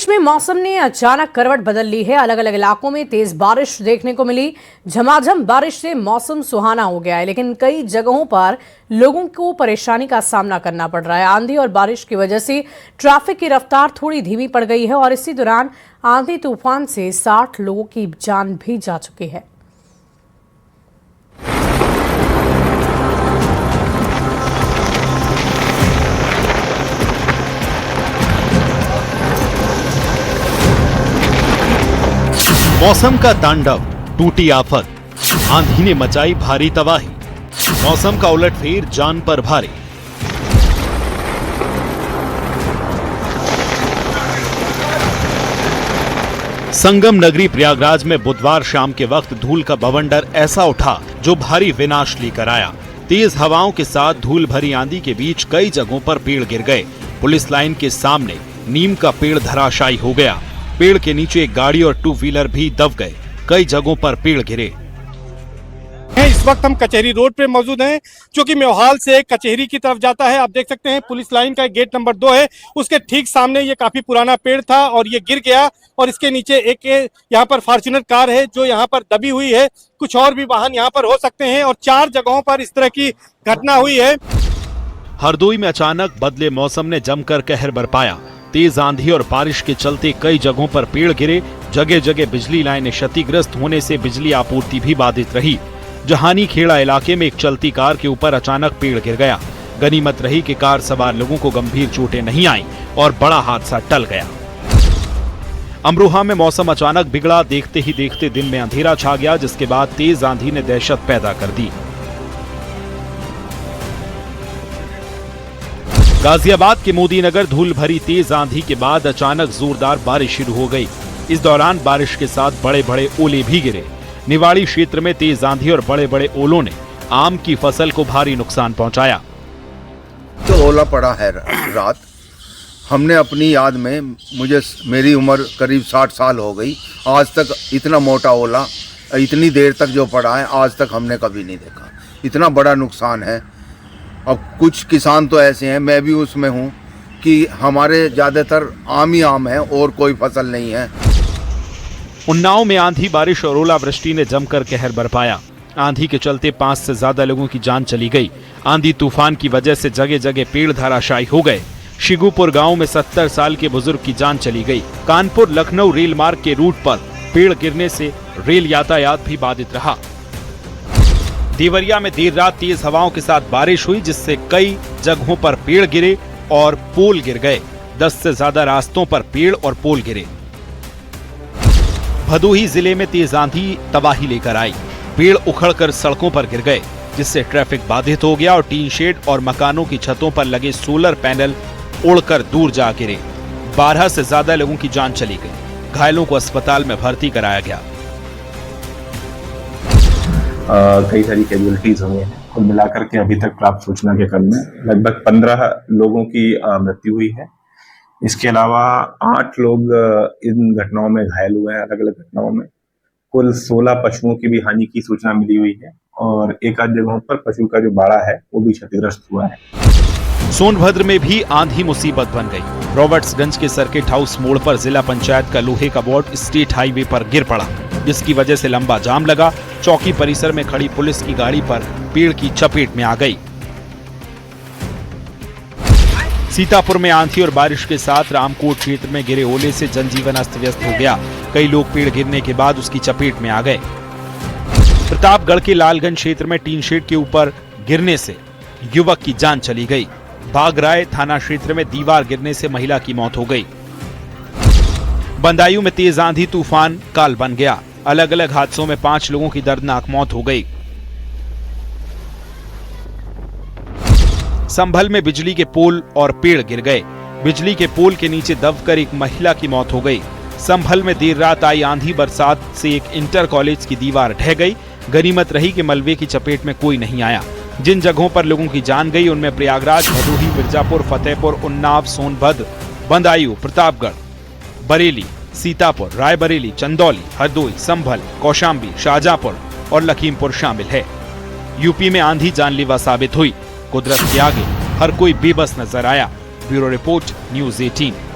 प्रदेश में मौसम ने अचानक करवट बदल ली है। अलग अलग इलाकों में तेज बारिश देखने को मिली। झमाझम बारिश से मौसम सुहाना हो गया है, लेकिन कई जगहों पर लोगों को परेशानी का सामना करना पड़ रहा है। आंधी और बारिश की वजह से ट्रैफिक की रफ्तार थोड़ी धीमी पड़ गई है और इसी दौरान आंधी तूफान से 60 लोगों की जान भी जा चुकी है। मौसम का तांडव, टूटी आफत, आंधी ने मचाई भारी तबाही। मौसम का उलटफेर जान पर भारी। संगम नगरी प्रयागराज में बुधवार शाम के वक्त धूल का बवंडर ऐसा उठा जो भारी विनाश लेकर आया। तेज हवाओं के साथ धूल भरी आंधी के बीच कई जगहों पर पेड़ गिर गए। पुलिस लाइन के सामने नीम का पेड़ धराशायी हो गया। पेड़ के नीचे एक गाड़ी और 2 व्हीलर भी दब गए। कई जगहों पर पेड़ गिरे। इस वक्त हम कचहरी रोड पे मौजूद हैं, जो कि मेवाहाल से कचहरी की तरफ जाता है। आप देख सकते हैं पुलिस लाइन का गेट नंबर 2 है, उसके ठीक सामने ये काफी पुराना पेड़ था और ये गिर गया और इसके नीचे एक यहाँ पर फॉर्च्यूनर कार है जो यहाँ पर दबी हुई है। कुछ और भी वाहन यहाँ पर हो सकते हैं और 4 जगहों पर इस तरह की घटना हुई है। हरदोई में अचानक बदले मौसम ने जमकर कहर बरपाया। तेज आंधी और बारिश के चलते कई जगहों पर पेड़ गिरे। जगह जगह बिजली लाइनें क्षतिग्रस्त होने से बिजली आपूर्ति भी बाधित रही। जहानी खेड़ा इलाके में एक चलती कार के ऊपर अचानक पेड़ गिर गया। गनीमत रही कि कार सवार लोगों को गंभीर चोटें नहीं आईं और बड़ा हादसा टल गया। अमरोहा में मौसम अचानक बिगड़ा। देखते ही देखते दिन में अंधेरा छा गया, जिसके बाद तेज आंधी ने दहशत पैदा कर दी। गाजियाबाद के मोदी नगर धूल भरी तेज आंधी के बाद अचानक जोरदार बारिश शुरू हो गई। इस दौरान बारिश के साथ बड़े बड़े ओले भी गिरे। निवाड़ी क्षेत्र में तेज आंधी और बड़े बड़े ओलों ने आम की फसल को भारी नुकसान पहुंचाया। तो ओला पड़ा है रात। हमने अपनी याद में, मेरी उम्र करीब 60 साल हो गई, आज तक इतना मोटा ओला इतनी देर तक जो पड़ा है आज तक हमने कभी नहीं देखा। इतना बड़ा नुकसान है। अब कुछ किसान तो ऐसे हैं, मैं भी उसमें हूँ, कि हमारे ज़्यादातर आम ही आम है और कोई फसल नहीं है। उन्नाव में आंधी बारिश और ओलावृष्टि ने जमकर कहर बरपाया। आंधी के चलते 5 से ज्यादा लोगों की जान चली गई। आंधी तूफान की वजह से जगह जगह पेड़ धराशायी हो गए। शिगुपुर गांव में 70 साल के बुजुर्ग की जान चली गई। कानपुर लखनऊ रेल मार्ग के रूट पर पेड़ गिरने से रेल यातायात भी बाधित रहा। देवरिया में देर रात तेज हवाओं के साथ बारिश हुई, जिससे कई जगहों पर पेड़ गिरे और पोल गिर गए। 10 से ज्यादा रास्तों पर पेड़ और पोल गिरे। भदोही जिले में तेज आंधी तबाही लेकर आई। पेड़ उखड़कर सड़कों पर गिर गए, जिससे ट्रैफिक बाधित हो गया और टीन शेड और मकानों की छतों पर लगे सोलर पैनल उड़कर दूर जा गिरे। 12 से ज्यादा लोगों की जान चली गई। घायलों को अस्पताल में भर्ती कराया गया। कई सारी कैजुअलिटीज हुई हैं। कुल मिलाकर के अभी तक प्राप्त सूचना के क्रम में लगभग 15 लोगों की मृत्यु हुई है। इसके अलावा 8 लोग इन घटनाओं में घायल हुए हैं। अलग अलग घटनाओं में कुल 16 पशुओं की भी हानि की सूचना मिली हुई है और एक आध जगहों पर पशु का जो बाड़ा है वो भी क्षतिग्रस्त हुआ है। सोनभद्र में भी आंधी मुसीबत बन गई। रॉबर्ट्सगंज के सर्किट हाउस मोड़ पर जिला पंचायत का लोहे का बोर्ड स्टेट हाईवे पर गिर पड़ा, जिसकी वजह से लंबा जाम लगा। चौकी परिसर में खड़ी पुलिस की गाड़ी पर पेड़ की चपेट में आ गई। सीतापुर में आंधी और बारिश के साथ रामकोट क्षेत्र में गिरे ओले से जनजीवन अस्त व्यस्त हो गया। कई लोग पेड़ गिरने के बाद उसकी चपेट में आ गए। प्रतापगढ़ के लालगंज क्षेत्र में टीन शेड के ऊपर गिरने से युवक की जान चली गई। बागराय थाना क्षेत्र में दीवार गिरने से महिला की मौत हो गई। बंदायूं में तेज आंधी तूफान काल बन गया। अलग अलग हादसों में 5 लोगों की दर्दनाक मौत हो गई। संभल में बिजली के पोल और पेड़ गिर गए। बिजली के पोल के नीचे दबकर एक महिला की मौत हो गई। संभल में देर रात आई आंधी बरसात से एक इंटर कॉलेज की दीवार ढह गई। गनीमत रही कि मलबे की चपेट में कोई नहीं आया। जिन जगहों पर लोगों की जान गई उनमें प्रयागराज, भदोही, मिर्जापुर, फतेहपुर, उन्नाव, सोनभद्र, बंदायूं, प्रतापगढ़, बरेली, सीतापुर, रायबरेली, चंदौली, हरदोई, संभल, कौशाम्बी, शाहजहांपुर और लखीमपुर शामिल है। यूपी में आंधी जानलेवा साबित हुई। कुदरत के आगे हर कोई बेबस नजर आया। Bureau report, news 18।